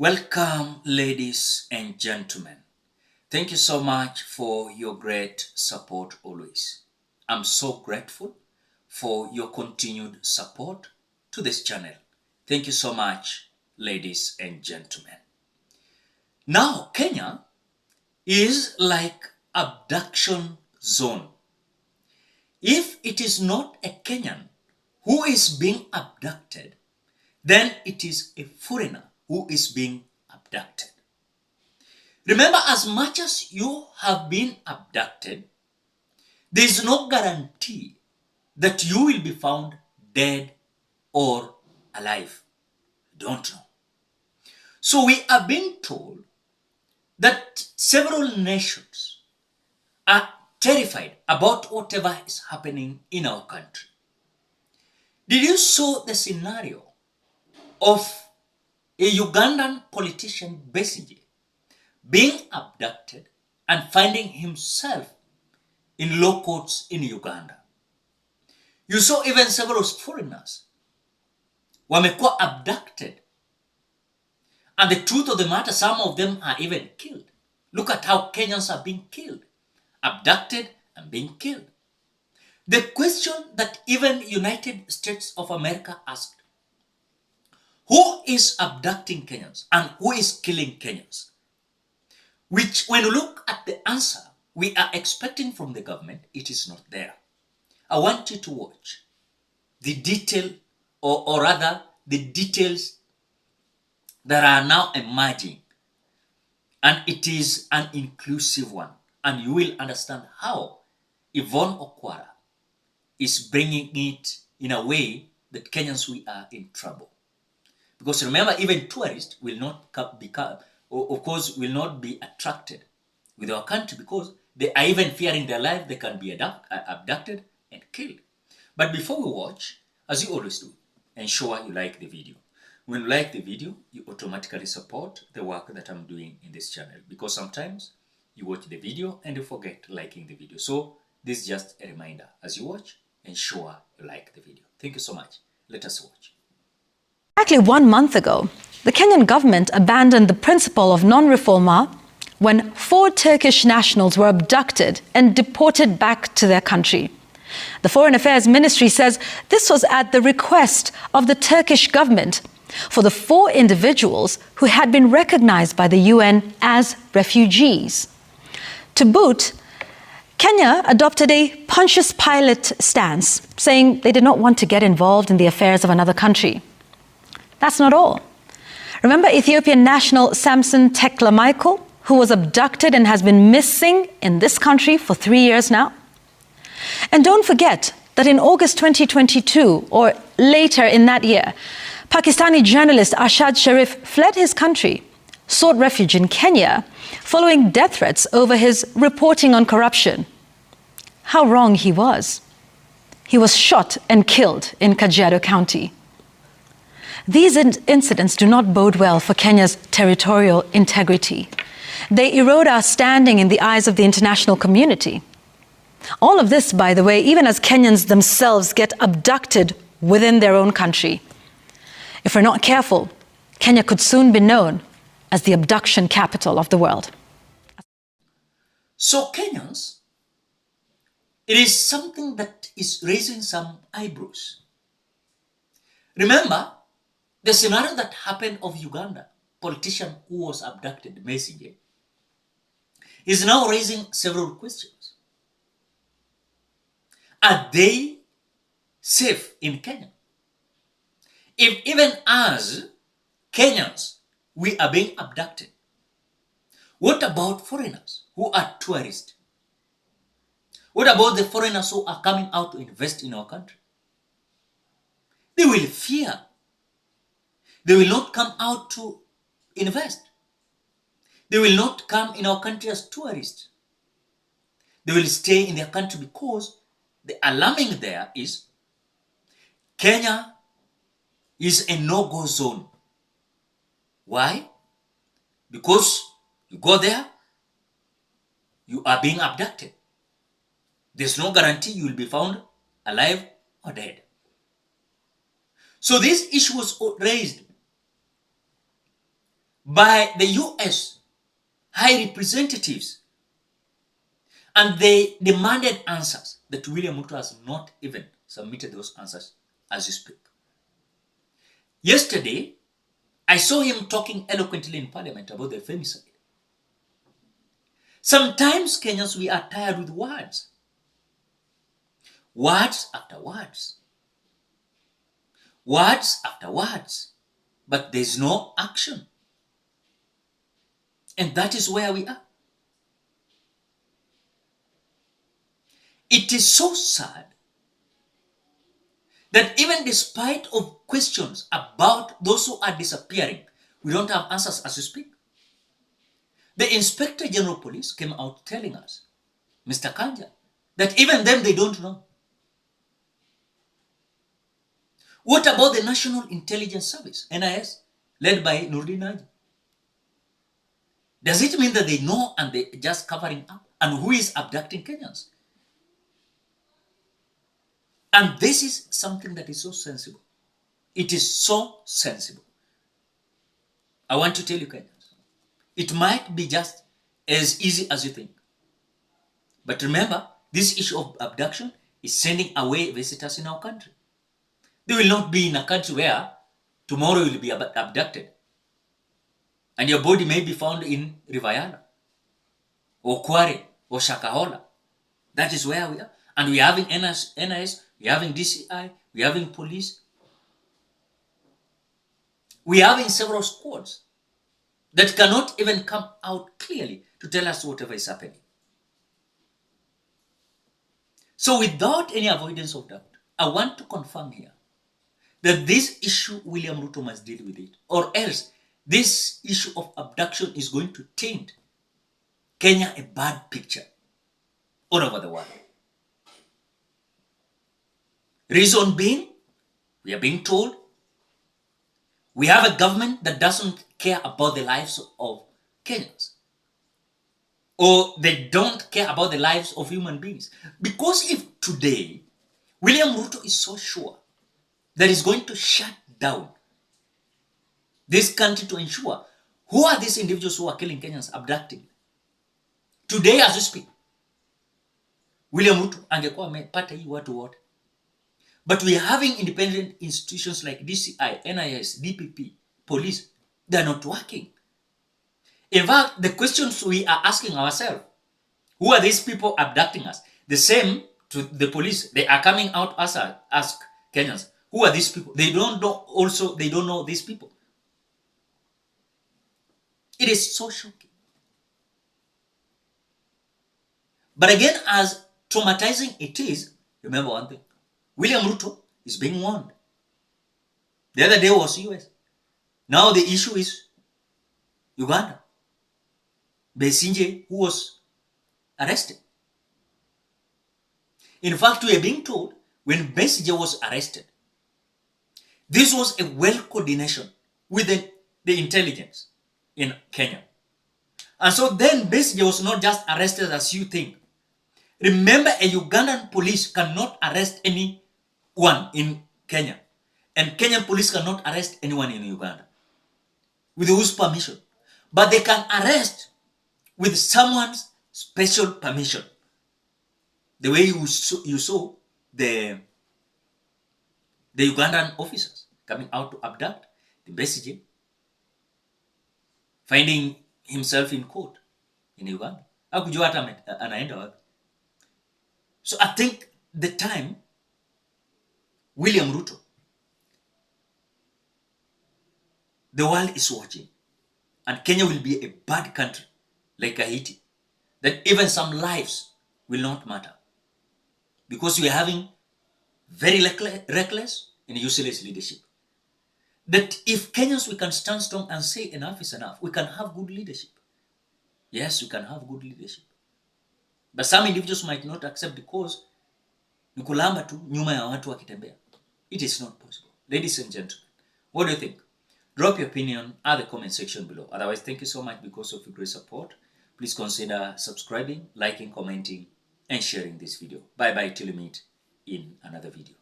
Welcome, ladies and gentlemen. Thank you so much for your great support always. I'm so grateful for your continued support to this channel. Thank you so much, ladies and gentlemen. Now, Kenya is like abduction zone. If it is not a Kenyan who is being abducted, then it is a foreigner who is being abducted. Remember, as much as you have been abducted, there is no guarantee that you will be found dead or alive. Don't know. So we are being told that several nations are terrified about whatever is happening in our country. Did you saw the scenario of a Ugandan politician basically being abducted and finding himself in law courts in Uganda? You saw even several foreigners wamekuwa abducted. And the truth of the matter, some of them are even killed. Look at how Kenyans are being killed, abducted and being killed. The question that even United States of America asked, who is abducting Kenyans and who is killing Kenyans? Which, when you look at the answer we are expecting from the government, it is not there. I want you to watch the detail, or rather the details that are now emerging. And it is an inclusive one. And you will understand how Yvonne Okwara is bringing it in a way that Kenyans, we are in trouble. Because remember, even tourists will not will not be attracted with our country because they are even fearing their life. They can be abducted and killed. But before we watch, as you always do, ensure you like the video. When you like the video, you automatically support the work that I'm doing in this channel, because sometimes you watch the video and you forget liking the video. So this is just a reminder. As you watch, ensure you like the video. Thank you so much. Let us watch. Exactly 1 month ago, the Kenyan government abandoned the principle of non-refoulement when 4 Turkish nationals were abducted and deported back to their country. The Foreign Affairs Ministry says this was at the request of the Turkish government for the 4 individuals who had been recognized by the UN as refugees. To boot, Kenya adopted a Pontius Pilate stance, saying they did not want to get involved in the affairs of another country. That's not all. Remember Ethiopian national Samson Tekla Michael, who was abducted and has been missing in this country for 3 years now? And don't forget that in August 2022, or later in that year, Pakistani journalist Ashad Sharif fled his country, sought refuge in Kenya, following death threats over his reporting on corruption. How wrong he was. He was shot and killed in Kajiado County. These incidents do not bode well for Kenya's territorial integrity. They erode our standing in the eyes of the international community. All of this, by the way, even as Kenyans themselves get abducted within their own country. If we're not careful, Kenya could soon be known as the abduction capital of the world. So Kenyans, it is something that is raising some eyebrows. Remember the scenario that happened of Uganda, politician who was abducted, Messenger, is now raising several questions. Are they safe in Kenya? If even as Kenyans, we are being abducted, what about foreigners who are tourists? What about the foreigners who are coming out to invest in our country? They will fear. They will not come out to invest. They will not come in our country as tourists. They will stay in their country because the alarming there is Kenya is a no-go zone. Why? Because you go there, you are being abducted. There's no guarantee you will be found alive or dead. So this issue was raised by the US high representatives, and they demanded answers that William Ruto has not even submitted those answers as you speak. Yesterday, I saw him talking eloquently in Parliament about the femicide. Sometimes, Kenyans, we are tired with words. Words after words. Words after words. But there's no action. And that is where we are. It is so sad that even despite of questions about those who are disappearing, we don't have answers as we speak. The Inspector General Police came out telling us, Mr. Kanja, that even them they don't know. What about the National Intelligence Service, NIS, led by Nurdin Haji? Does it mean that they know and they're just covering up? And who is abducting Kenyans? And this is something that is so sensible. It is so sensible. I want to tell you, Kenyans, it might be just as easy as you think. But remember, this issue of abduction is sending away visitors in our country. They will not be in a country where tomorrow you will be abducted. And your body may be found in Rivayala, or Kware, or Shakahola. That is where we are. And we are having NIS, we are having DCI, we are having police. We are having several squads that cannot even come out clearly to tell us whatever is happening. So without any avoidance of doubt, I want to confirm here that this issue, William Ruto must deal with it, or else this issue of abduction is going to taint Kenya a bad picture all over the world. Reason being, we are being told we have a government that doesn't care about the lives of Kenyans, or they don't care about the lives of human beings. Because if today William Ruto is so sure that he's going to shut down this country to ensure who are these individuals who are killing Kenyans, abducting. Today as we speak, William Ruto angekuwa amepata hii watu wote. But we are having independent institutions like DCI, NIS, DPP, police. They are not working. In fact, the questions we are asking ourselves, who are these people abducting us? The same to the police. They are coming out ask Kenyans, who are these people? They don't know. Also, they don't know these people. It is so shocking. But again, as traumatizing it is, remember one thing. William Ruto is being warned. The other day was US. Now the issue is Uganda. Besigye, who was arrested. In fact, we are being told when Besigye was arrested, this was a well coordination with the intelligence in Kenya. And so then Besigye was not just arrested as you think. Remember, a Ugandan police cannot arrest anyone in Kenya. And Kenyan police cannot arrest anyone in Uganda with whose permission. But they can arrest with someone's special permission. The way you saw the Ugandan officers coming out to abduct the Besigye, finding himself in court in Uganda. Hakujua hata anaenda wapi. So I think the time William Ruto, the world is watching, and Kenya will be a bad country like Haiti, that even some lives will not matter because we are having very reckless and useless leadership. That if Kenyans, we can stand strong and say enough is enough, we can have good leadership. Yes, we can have good leadership. But some individuals might not accept because ni kulamba tu nyuma ya watu wakitembea. It is not possible. Ladies and gentlemen, what do you think? Drop your opinion at the comment section below. Otherwise, thank you so much because of your great support. Please consider subscribing, liking, commenting, and sharing this video. Bye-bye till we meet in another video.